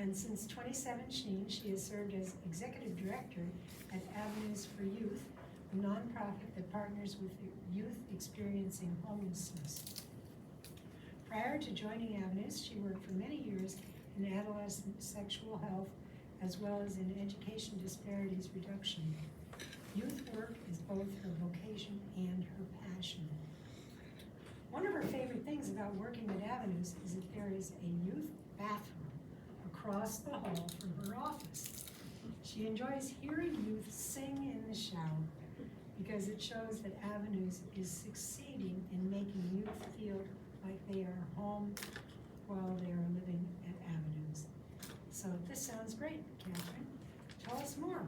And since 2017, she has served as executive director at Avenues for Youth, a nonprofit that partners with youth experiencing homelessness. Prior to joining Avenues, she worked for many years in adolescent sexual health as well as in education disparities reduction. Youth work is both her vocation and her passion. One of her favorite things about working at Avenues is that there is a youth bathroom across the hall from her office. She enjoys hearing youth sing in the shower because it shows that Avenues is succeeding in making youth feel like they are home while they are living at Avenues. So this sounds great, Catherine. Tell us more.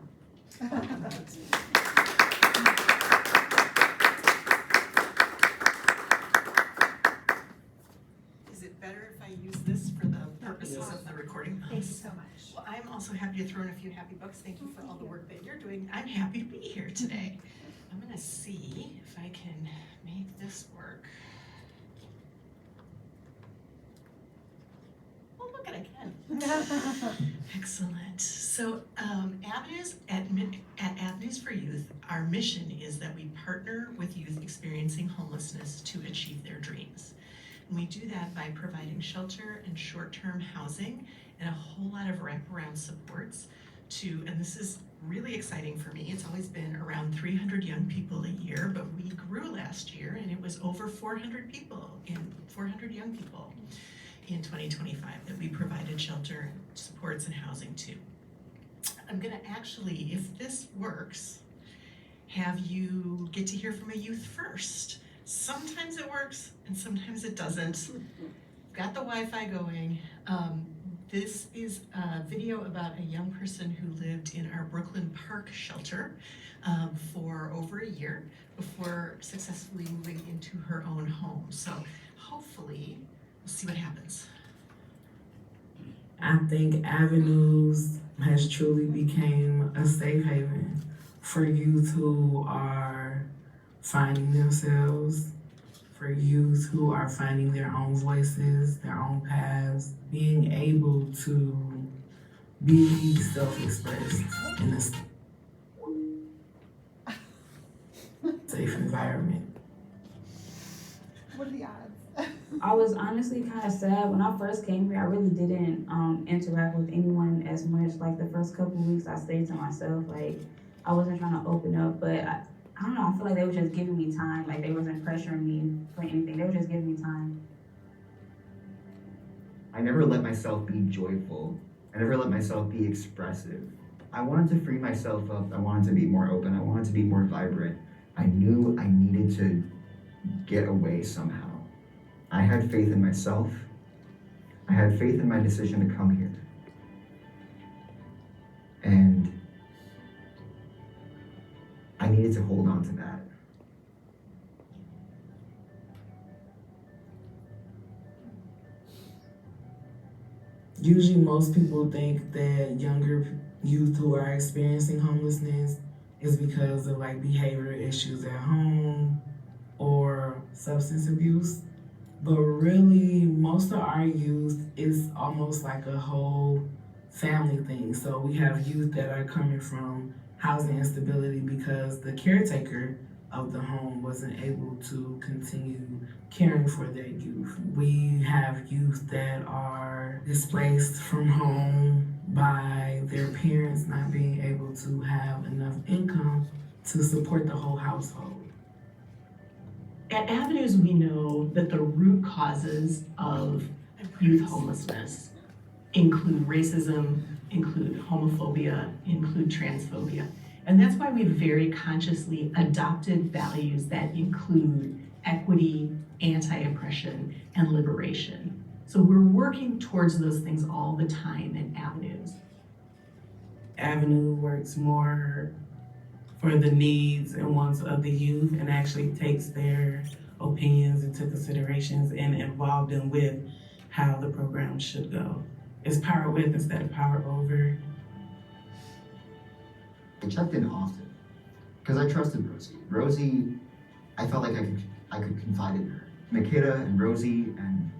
Is it better if I use this for the purposes of the recording? Thank you so much. Well, I'm also happy to throw in a few happy books. Thank you for all the work that you're doing. I'm happy to be here today. I'm gonna see if I can make this work. Oh, look, I can. Excellent. So Avenues at Avenues for Youth, our mission is that we partner with youth experiencing homelessness to achieve their dreams. And we do that by providing shelter and short-term housing and a whole lot of wraparound supports to, and this is really exciting for me, it's always been around 300 young people a year, but we grew last year and it was over 400 young people in 2025 that we provided shelter, supports, and housing to. I'm gonna actually, if this works, have you get to hear from a youth first. Sometimes it works and sometimes it doesn't. Got the Wi-Fi going. This is a video about a young person who lived in our Brooklyn Park shelter for over a year before successfully moving into her own home. So hopefully we'll see what happens. I think Avenues has truly became a safe haven for youth who are finding themselves, for youth who are finding their own voices, their own paths, being able to be self-expressed in a safe environment. What are the odds? I was honestly kind of sad when I first came here. I really didn't interact with anyone as much. Like the first couple of weeks I stayed to myself. Like I wasn't trying to open up, but I don't know, I feel like they were just giving me time. Like they wasn't pressuring me for anything. They were just giving me time. I never let myself be joyful. I never let myself be expressive. I wanted to free myself up. I wanted to be more open. I wanted to be more vibrant. I knew I needed to get away somehow. I had faith in myself. I had faith in my decision to come here. And I needed to hold on to that. Usually most people think that younger youth who are experiencing homelessness is because of like behavioral issues at home or substance abuse. But really, most of our youth is almost like a whole family thing. So we have youth that are coming from housing instability because the caretaker of the home wasn't able to continue caring for their youth. We have youth that are displaced from home by their parents not being able to have enough income to support the whole household. At Avenues, we know that the root causes of youth homelessness include racism, include homophobia, include transphobia. And that's why we've very consciously adopted values that include equity, anti-oppression, and liberation. So we're working towards those things all the time at Avenues. Avenue works more for the needs and wants of the youth and actually takes their opinions into considerations and involve them with how the program should go. It's power with instead of power over. I checked in often because I trusted Rosie. Rosie, I felt like I could confide in her. Makeda and Rosie and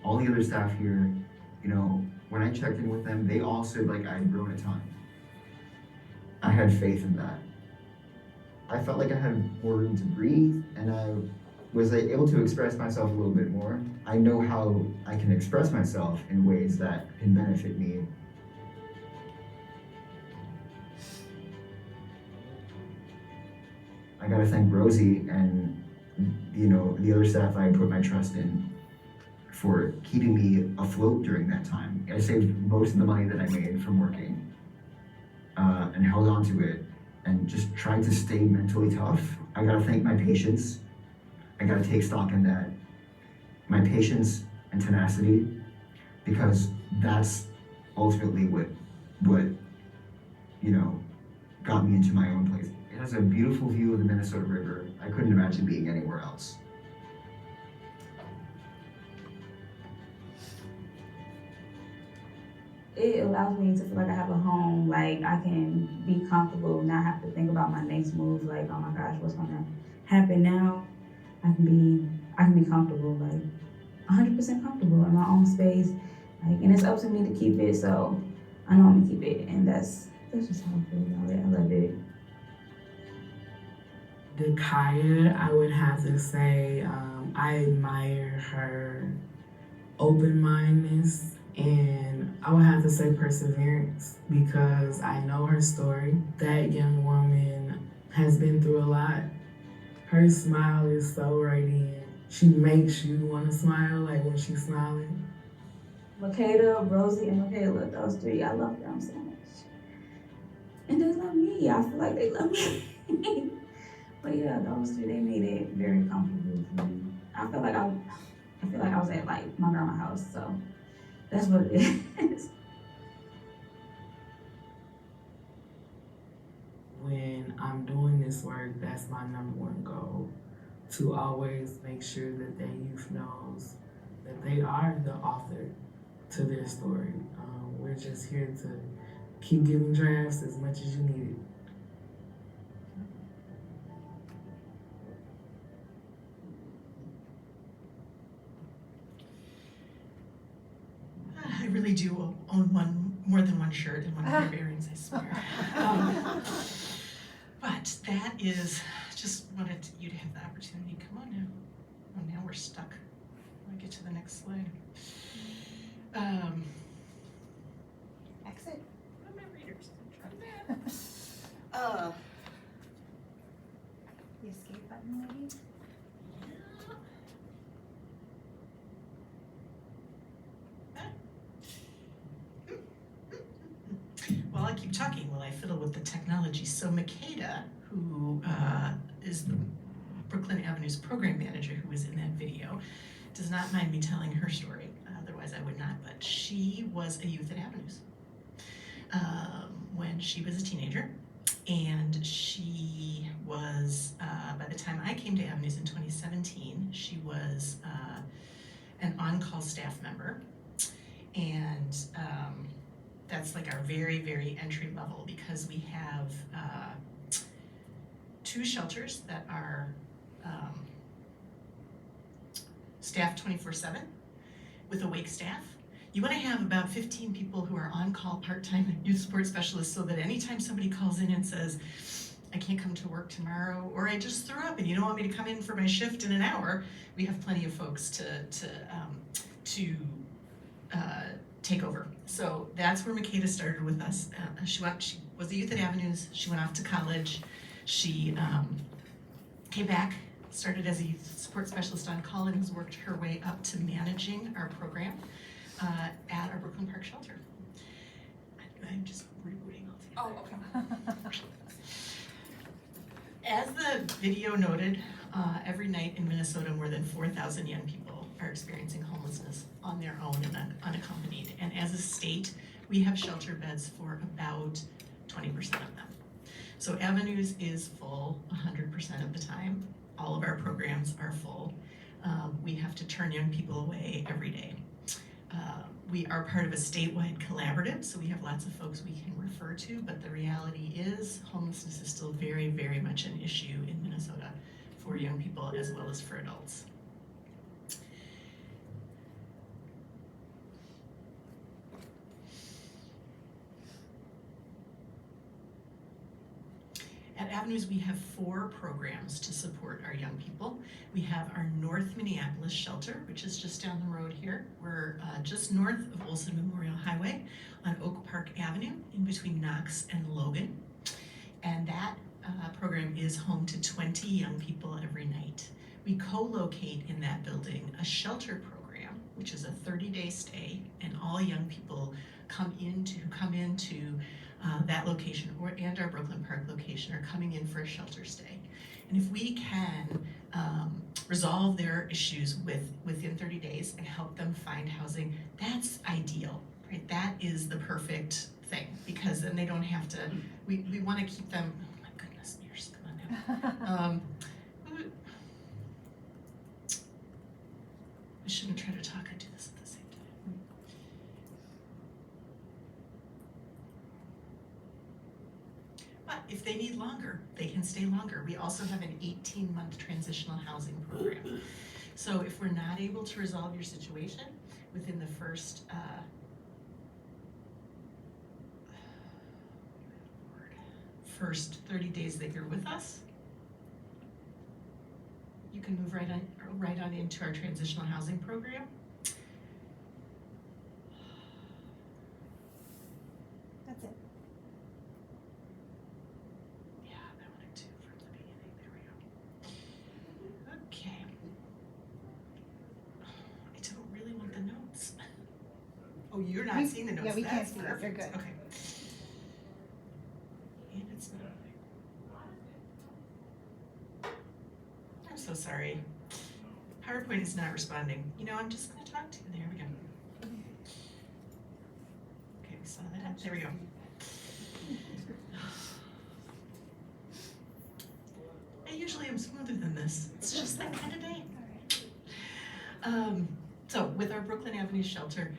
all the other staff here, you know, when I checked in with them, they all said like I had grown a ton. I had faith in that. I felt like I had more room to breathe, and I was like, able to express myself a little bit more. I know how I can express myself in ways that can benefit me. I gotta thank Rosie and the other staff I put my trust in for keeping me afloat during that time. I saved most of the money that I made from working and held on to it and just tried to stay mentally tough. I gotta thank my patients. I gotta take stock in that. My patience and tenacity, because that's ultimately what got me into my own place. It has a beautiful view of the Minnesota River. I couldn't imagine being anywhere else. It allows me to feel like I have a home, like I can be comfortable, not have to think about my next move, like, oh my gosh, what's gonna happen now? I can be comfortable, like 100% comfortable in my own space. Like, and it's up to me to keep it, so I know I'm gonna keep it, and that's just how I feel about it. I love it. Dakota, I would have to say I admire her open-mindedness, and I would have to say perseverance, because I know her story. That young woman has been through a lot. Her smile is so radiant. She makes you want to smile, like when she's smiling. Makeda, Rosie, and Michaela, those three, I love them so much. And they love me. I feel like they love me. But yeah, those three, they made it very comfortable for me. I feel like I was at like my grandma's house, so that's what it is. When I'm doing this work, that's my number one goal, to always make sure that that youth knows that they are the author to their story. We're just here to keep giving drafts as much as you need it. I really do own more than one shirt and one pair of earrings, I swear. But that is, just wanted you to have the opportunity. Come on now. Oh, now we're stuck. I'll get to the next slide. Exit. What are my readers? The escape button, maybe? Well, I keep talking while I fiddle with the technology. So Makeda, who is the Brooklyn Avenue's program manager who was in that video, does not mind me telling her story. Otherwise I would not, but she was a youth at Avenues when she was a teenager. And she was, by the time I came to Avenues in 2017, she was an on-call staff member. And that's like our very, very entry level, because we have 2 shelters that are staffed 24/7 with awake staff. You want to have about 15 people who are on call part-time youth support specialists, so that anytime somebody calls in and says, I can't come to work tomorrow, or I just threw up and you don't want me to come in for my shift in an hour, we have plenty of folks to take over. So that's where Makeda started with us. She was a youth at Avenues. She went off to college. She came back, started as a youth support specialist on call, and has worked her way up to managing our program at our Brooklyn Park shelter. I'm just rebooting altogether. Oh, okay. As the video noted, every night in Minnesota, more than 4,000 young people are experiencing homelessness on their own and unaccompanied. And as a state, we have shelter beds for about 20% of them. So Avenues is full 100% of the time. All of our programs are full. We have to turn young people away every day. We are part of a statewide collaborative, so we have lots of folks we can refer to, but the reality is homelessness is still very, very much an issue in Minnesota for young people as well as for adults. At Avenues, we have 4 programs to support our young people. We have our North Minneapolis shelter, which is just down the road here. We're just north of Olson Memorial Highway on Oak Park Avenue in between Knox and Logan. And that program is home to 20 young people every night. We co-locate in that building a shelter program, which is a 30-day stay, and all young people come into that location and our Brooklyn Park location are coming in for a shelter stay. And if we can resolve their issues within 30 days and help them find housing, that's ideal, right? That is the perfect thing, because then they don't have to, we want to keep them, oh my goodness, Meerse, come on now. I shouldn't try to talk and do this at the same time. But if they need longer, they can stay longer. We also have an 18-month transitional housing program. So if we're not able to resolve your situation within the first 30 days that you're with us, you can move right on into our transitional housing program. That's it. Yeah, that one too from the beginning. There we go. Okay. I don't really want the notes. Oh, you're not seeing the notes. Yeah, we can't That's see it. They're perfect. good. Okay. And it's not. I'm so sorry. PowerPoint is not responding. You know, I'm just going to talk to you. There we go. Okay, we saw that. There we go. I usually am smoother than this. It's just that kind of day. So with our Brooklyn Avenue shelter,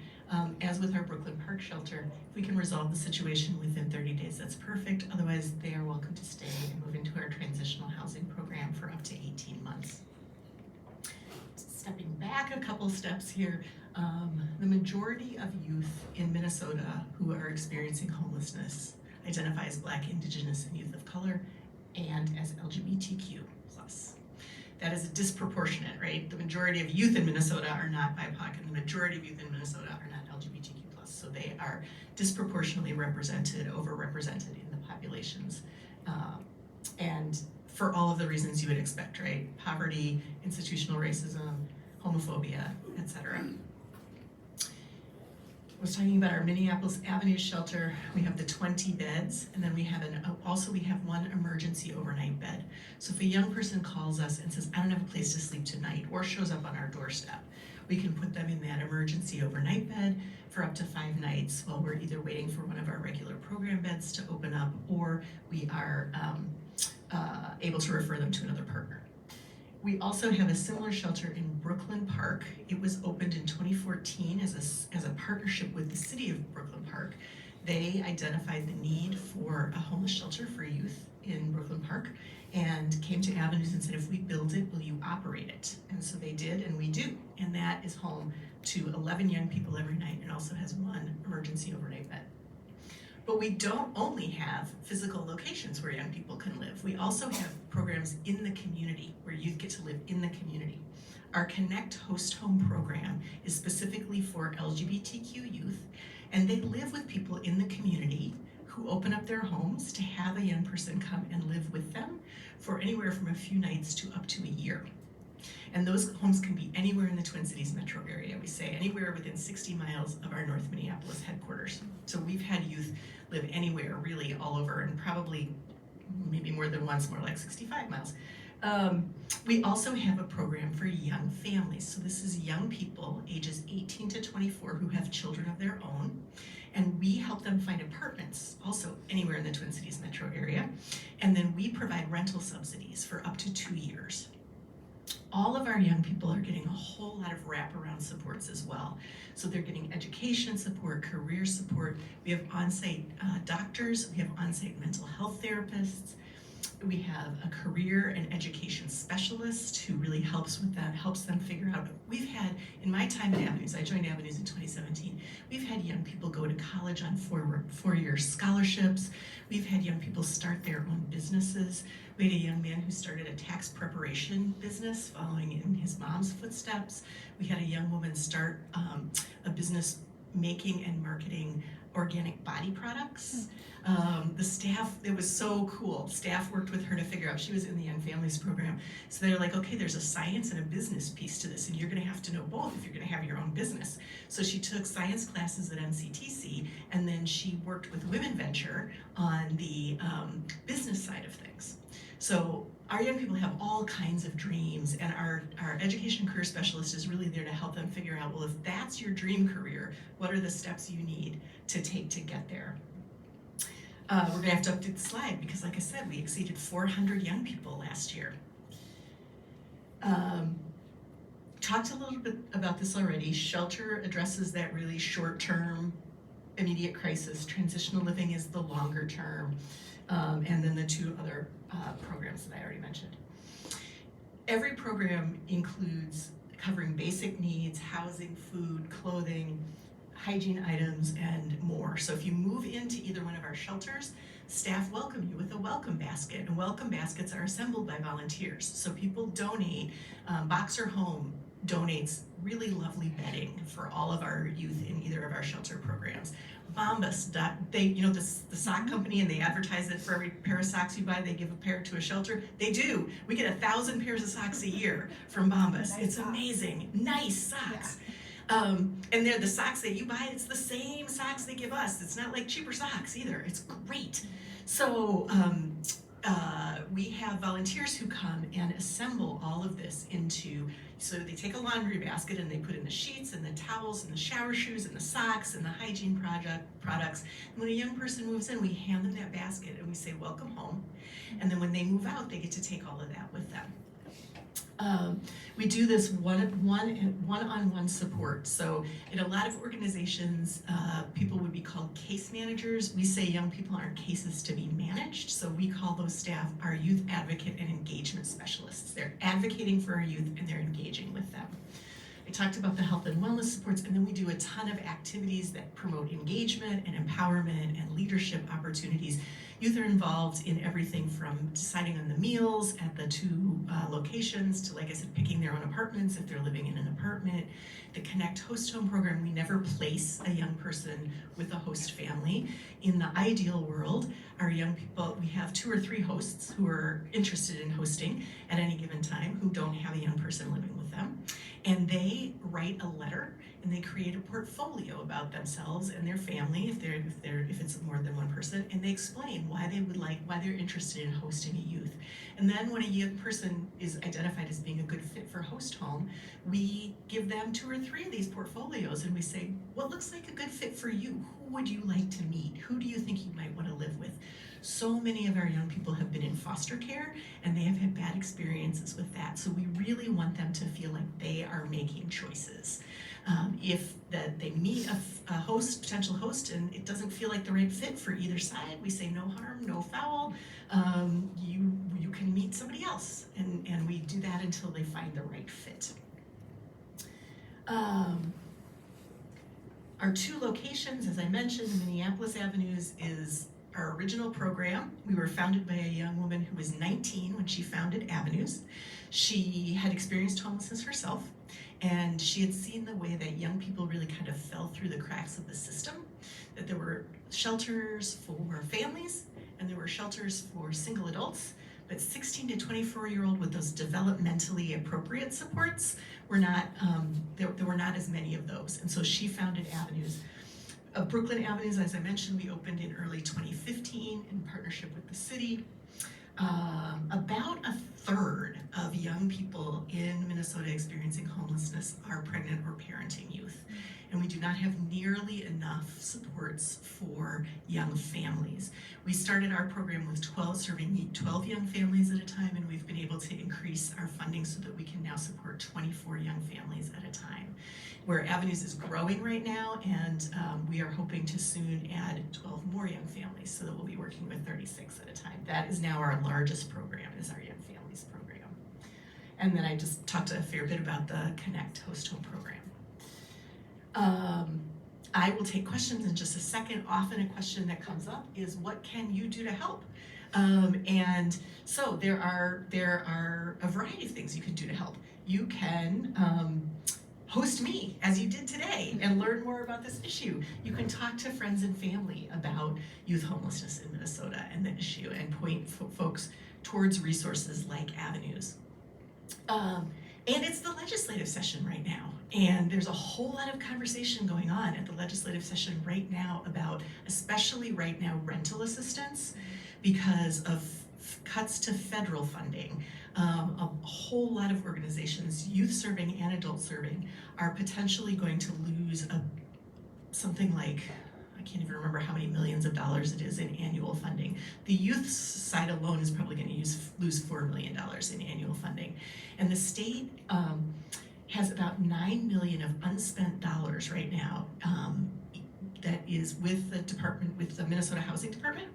as with our Brooklyn Park shelter, if we can resolve the situation within 30 days, that's perfect. Otherwise, they are welcome to stay and move into our transitional housing program for up to 18 months. Stepping back a couple steps here, the majority of youth in Minnesota who are experiencing homelessness identify as Black, Indigenous, and youth of color, and as LGBTQ+. That is disproportionate, right? The majority of youth in Minnesota are not BIPOC, and the majority of youth in Minnesota are not LGBTQ+. So they are disproportionately overrepresented in the populations. And for all of the reasons you would expect, right? Poverty, institutional racism, homophobia, etc. I was talking about our Minneapolis Avenue shelter. We have the 20 beds, and then we have we have one emergency overnight bed. So if a young person calls us and says, I don't have a place to sleep tonight, or shows up on our doorstep, we can put them in that emergency overnight bed for up to 5 nights while we're either waiting for one of our regular program beds to open up, or we are able to refer them to another partner. We also have a similar shelter in Brooklyn Park. It was opened in 2014 as a partnership with the city of Brooklyn Park. They identified the need for a homeless shelter for youth in Brooklyn Park and came to Avenues and said, if we build it, will you operate it? And so they did, and we do. And that is home to 11 young people every night and also has one emergency overnight bed. But we don't only have physical locations where young people can live. We also have programs in the community where youth get to live in the community. Our Connect Host Home program is specifically for LGBTQ youth, and they live with people in the community who open up their homes to have a young person come and live with them for anywhere from a few nights to up to a year. And those homes can be anywhere in the Twin Cities metro area. We say anywhere within 60 miles of our North Minneapolis headquarters. So we've had youth live anywhere, really all over, and probably maybe more than once, more like 65 miles. We also have a program for young families. So this is young people ages 18 to 24 who have children of their own. And we help them find apartments, also anywhere in the Twin Cities metro area. And then we provide rental subsidies for up to 2 years. All of our young people are getting a whole lot of wraparound supports as well. So they're getting education support, career support. We have on-site doctors, we have on-site mental health therapists. We have a career and education specialist who really helps with that, helps them figure out. We've had, in my time at Avenues, I joined Avenues in 2017, we've had young people go to college on four-year scholarships. We've had young people start their own businesses. We had a young man who started a tax preparation business following in his mom's footsteps. We had a young woman start a business making and marketing organic body products. The staff, it was so cool. Staff worked with her to figure out, she was in the Young Families program. So they're like, okay, there's a science and a business piece to this, and you're gonna have to know both if you're gonna have your own business. So she took science classes at MCTC, and then she worked with Women Venture on the business side of things. So our young people have all kinds of dreams, and our education career specialist is really there to help them figure out, well, if that's your dream career, what are the steps you need to take to get there? We're gonna have to update the slide because, like I said, we exceeded 400 young people last year. Talked a little bit about this already. Shelter addresses that really short-term, immediate crisis. Transitional living is the longer term. And then the two other programs that I already mentioned. Every program includes covering basic needs, housing, food, clothing, hygiene items, and more. So if you move into either one of our shelters, staff welcome you with a welcome basket, and welcome baskets are assembled by volunteers. So people donate. Boxer Home donates really lovely bedding for all of our youth in either of our shelter programs. Bombas, the sock company, and they advertise that for every pair of socks you buy, they give a pair to a shelter. They do. We get 1,000 pairs of socks a year from Bombas. Nice it's socks. amazing. Nice socks. Yeah. And they're the socks that you buy, it's the same socks they give us. It's not like cheaper socks either. It's great. So we have volunteers who come and assemble all of this into, so they take a laundry basket and they put in the sheets and the towels and the shower shoes and the socks and the hygiene products. And when a young person moves in, we hand them that basket and we say, welcome home. And then when they move out, they get to take all of that with them. We do this one-on-one support. So in a lot of organizations, people would be called case managers. We say young people aren't cases to be managed, so we call those staff our youth advocate and engagement specialists. They're advocating for our youth and they're engaging with them. I talked about the health and wellness supports, and then we do a ton of activities that promote engagement and empowerment and leadership opportunities. Youth are involved in everything from deciding on the meals at the two locations to, like I said, picking their own apartments if they're living in an apartment. The Connect Host Home program, we never place a young person with a host family. In the ideal world, our young people, we have 2 or 3 hosts who are interested in hosting at any given time who don't have a young person living with them. And they write a letter and they create a portfolio about themselves and their family if it's more than one person, and they explain why they're interested in hosting a youth. And then when a young person is identified as being a good fit for host home, we give them 2 or 3 of these portfolios and we say, what looks like a good fit for you? Who would you like to meet? Who do you think you might want to live with? So many of our young people have been in foster care and they have had bad experiences with that. So we really want them to feel like they are making choices. If they meet a potential host, and it doesn't feel like the right fit for either side, we say no harm, no foul. You can meet somebody else, and we do that until they find the right fit. Our 2 locations, as I mentioned, Minneapolis Avenues is our original program. We were founded by a young woman who was 19 when she founded Avenues. She had experienced homelessness herself, and she had seen the way that young people really kind of fell through the cracks of the system, that there were shelters for families and there were shelters for single adults, but 16 to 24-year-old with those developmentally appropriate supports were not, there were not as many of those. And so she founded Avenues. Brooklyn Avenues, as I mentioned, we opened in early 2015 in partnership with the city. About a third of young people in Minnesota experiencing homelessness are pregnant or parenting youth. and we do not have nearly enough supports for young families. We started our program with serving 12 young families at a time, and we've been able to increase our funding so that we can now support 24 young families at a time. Where Avenues is growing right now, and we are hoping to soon add 12 more young families, so that we'll be working with 36 at a time. That is now our largest program, is our Young Families program. And then I just talked a fair bit about the Connect Host Home program. I will take questions in just a second. Often a question that comes up is, what can you do to help? And so there are a variety of things you can do to help. You can host me, as you did today, and learn more about this issue. You can talk to friends and family about youth homelessness in Minnesota and the issue, and point folks towards resources like Avenues. And it's the legislative session right now, and there's a whole lot of conversation going on at the legislative session right now about, especially right now, rental assistance because of cuts to federal funding. A whole lot of organizations, youth serving and adult serving, are potentially going to lose something like, I can't even remember how many millions of dollars it is in annual funding. The youth side alone is probably going to lose $4 million in annual funding. And the state has about $9 million of unspent dollars right now that is with the Minnesota Housing Department.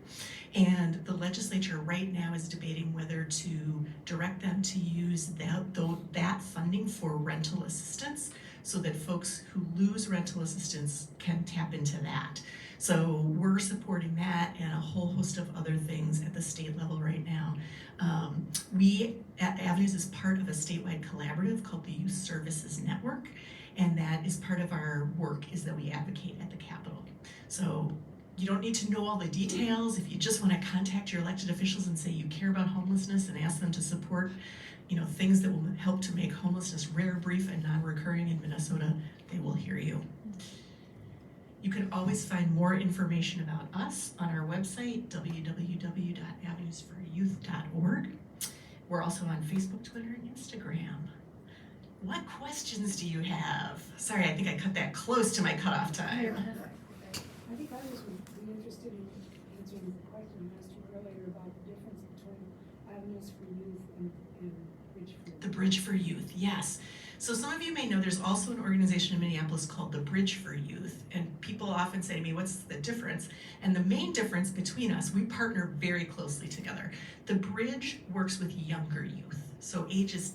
And the legislature right now is debating whether to direct them to use that funding for rental assistance, so that folks who lose rental assistance can tap into that. So we're supporting that and a whole host of other things at the state level right now. We at Avenues is part of a statewide collaborative called the Youth Services Network, and that is part of our work, is that we advocate at the Capitol. So you don't need to know all the details. If you just want to contact your elected officials and say you care about homelessness and ask them to support, things that will help to make homelessness rare, brief, and non-recurring in Minnesota, they will hear you. You can always find more information about us on our website, www.avenuesforyouth.org. We're also on Facebook, Twitter, and Instagram. What questions do you have? Sorry, I think I cut that close to my cutoff time. I think I was be interested in answering the question I asked you earlier about the difference between Avenues for Youth and Bridge for Youth. The Bridge for Youth, yes. So some of you may know there's also an organization in Minneapolis called the Bridge for Youth, and people often say to me, what's the difference? And the main difference between us, we partner very closely together. The Bridge works with younger youth, so ages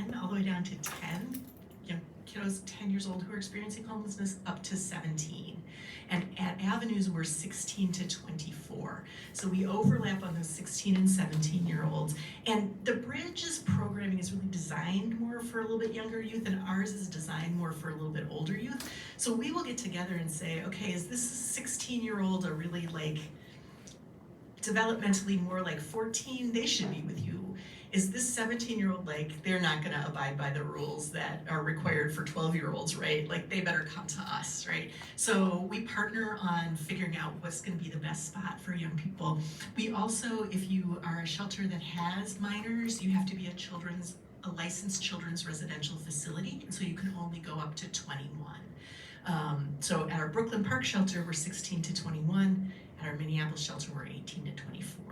10 all the way down to 10, young kiddos 10 years old who are experiencing homelessness, up to 17. And at Avenues, we're 16 to 24. So we overlap on those 16 and 17-year-olds. And the Bridge's programming is really designed more for a little bit younger youth, and ours is designed more for a little bit older youth. So we will get together and say, okay, is this 16-year-old a really developmentally more like 14? They should be with you. Is this 17-year-old they're not going to abide by the rules that are required for 12-year-olds, right? They better come to us, right? So we partner on figuring out what's going to be the best spot for young people. We also, if you are a shelter that has minors, you have to be a licensed children's residential facility, and so you can only go up to 21. So at our Brooklyn Park shelter, we're 16 to 21. At our Minneapolis shelter, we're 18 to 24.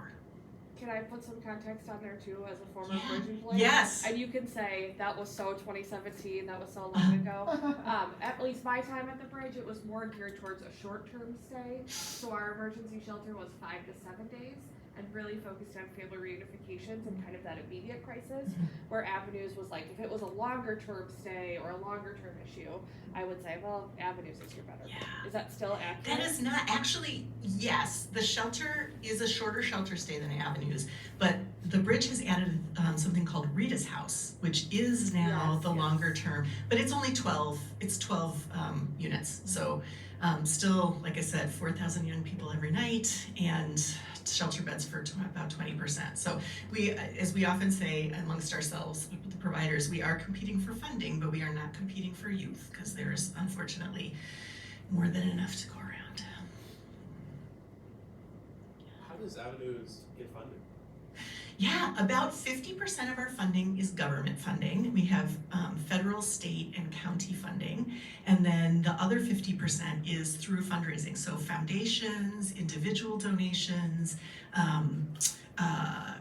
Can I put some context on there too, as a former Yeah. Bridge employee? Yes. And you can say, that was so 2017, that was so long ago. At least my time at the Bridge, it was more geared towards a short-term stay. So our emergency shelter was 5 to 7 days, and really focused on family reunifications and kind of that immediate crisis, where Avenues was if it was a longer term stay or a longer term issue, I would say, well, Avenues is your better. Yeah. Is that still accurate? That is not actually, yes, the shelter is a shorter shelter stay than Avenues, but the Bridge has added something called Rita's House, which is now the longer term, but it's only 12 units. So still, like I said, 4,000 young people every night, and shelter beds for about 20%. So we, as we often say amongst ourselves, the providers, we are competing for funding, but we are not competing for youth, because there's unfortunately more than enough to go around. How does Avenues get funded? Yeah, about 50% of our funding is government funding. We have federal, state, and county funding. And then the other 50% is through fundraising. So foundations, individual donations,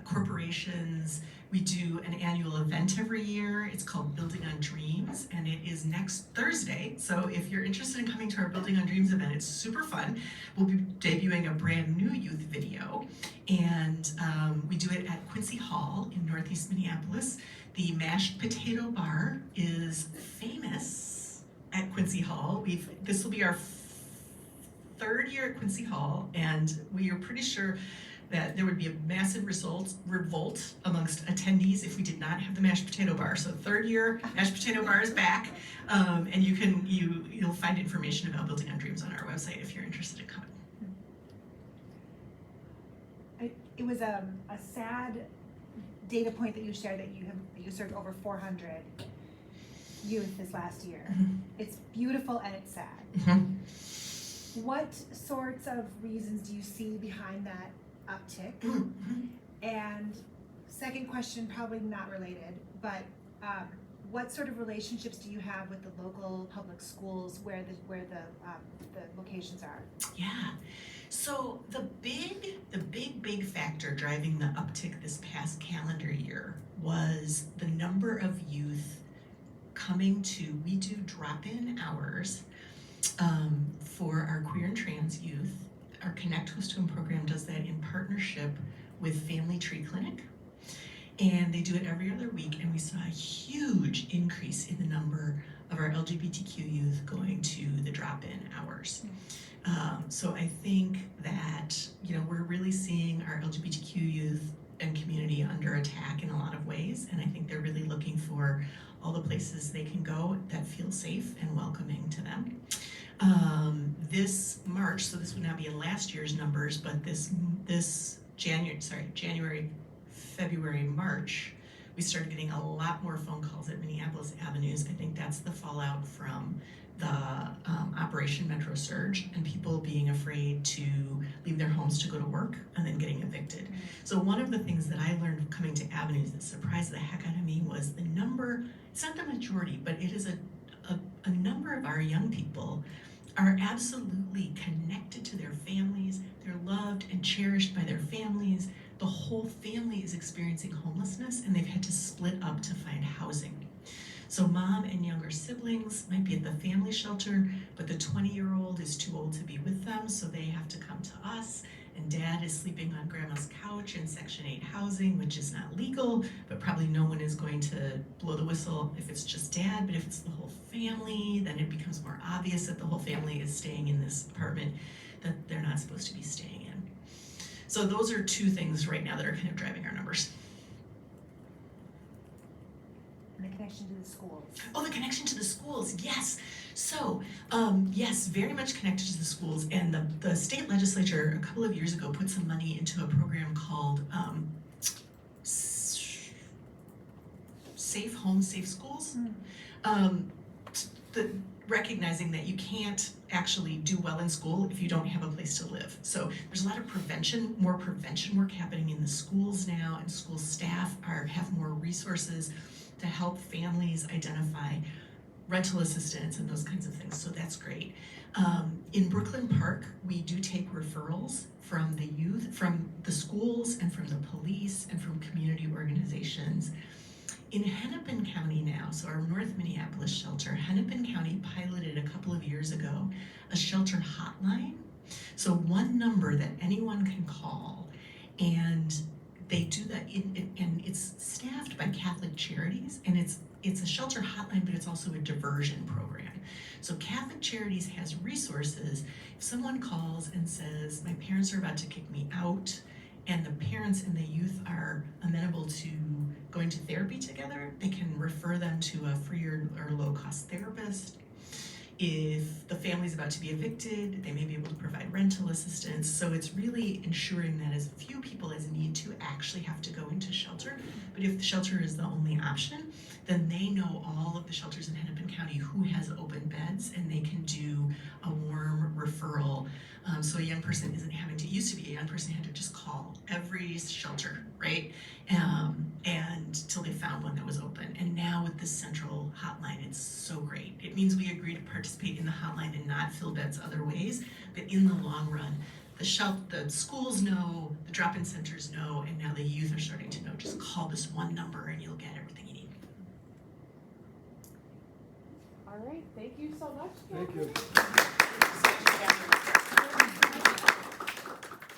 corporations. We do an annual event every year. It's called Building on Dreams, and it is next Thursday. So if you're interested in coming to our Building on Dreams event, it's super fun. We'll be debuting a brand new youth video, and we do it at Quincy Hall in Northeast Minneapolis. The mashed potato bar is famous at Quincy Hall. This will be our third year at Quincy Hall, and we are pretty sure that there would be a massive revolt amongst attendees if we did not have the mashed potato bar. So third year mashed potato bar is back, and you'll find information about Building on Dreams on our website if you're interested in coming. It was a sad data point that you shared that you served over 400 youth this last year. Mhm. It's beautiful and it's sad. Mm-hmm. What sorts of reasons do you see behind that uptick? Mm-hmm. And second question, probably not related, but what sort of relationships do you have with the local public schools where the locations are? Yeah. So the big factor driving the uptick this past calendar year was the number of youth coming to, we do drop-in hours for our queer and trans youth. Our Connect Host Home program does that in partnership with Family Tree Clinic. And they do it every other week, and we saw a huge increase in the number of our LGBTQ youth going to the drop-in hours. So I think that, we're really seeing our LGBTQ youth and community under attack in a lot of ways, and I think they're really looking for all the places they can go that feel safe and welcoming to them. This March, so this would not be in last year's numbers, but this January, February, March, we started getting a lot more phone calls at Minneapolis Avenues. I think that's the fallout from the Operation Metro Surge and people being afraid to leave their homes to go to work and then getting evicted. So one of the things that I learned coming to Avenues that surprised the heck out of me was the number, it's not the majority, but it is a number of our young people are absolutely connected to their families. They're loved and cherished by their families. The whole family is experiencing homelessness, and they've had to split up to find housing. So mom and younger siblings might be at the family shelter, but the 20-year-old is too old to be with them, so they have to come to us. And dad is sleeping on grandma's couch in Section 8 housing, which is not legal, but probably no one is going to blow the whistle if it's just dad. But if it's the whole family, then it becomes more obvious that the whole family is staying in this apartment that they're not supposed to be staying in. So those are two things right now that are kind of driving our numbers. And the connection to the schools. Oh, the connection to the schools, yes. So, yes, very much connected to the schools. And the state legislature a couple of years ago put some money into a program called Safe Homes, Safe Schools. Recognizing that you can't actually do well in school if you don't have a place to live. So there's a lot of more prevention work happening in the schools now, and school staff have more resources to help families identify rental assistance and those kinds of things, so that's great. In Brooklyn Park, we do take referrals from the youth, from the schools, and from the police, and from community organizations. In Hennepin County now, so our North Minneapolis shelter, Hennepin County piloted a couple of years ago a shelter hotline. So one number that anyone can call, and they do that, and it's staffed by Catholic Charities, and it's a shelter hotline, but it's also a diversion program. So Catholic Charities has resources. If someone calls and says, my parents are about to kick me out, and the parents and the youth are amenable to going to therapy together, they can refer them to a free or low-cost therapist. If the family's about to be evicted, they may be able to provide rental assistance. So it's really ensuring that as few people as need to actually have to go into shelter. But if the shelter is the only option, then they know all of the shelters in Hennepin County who has open beds, and they can do a warm referral. So a young person isn't having it used to be a young person had to just call every shelter, right? And till they found one that was open. And now with this central hotline, it's so great. It means we agree to participate in the hotline and not fill beds other ways, but in the long run, the schools know, the drop-in centers know, and now the youth are starting to know. Just call this one number and you'll get everything you need. All right, thank you so much, Thank Katherine. you.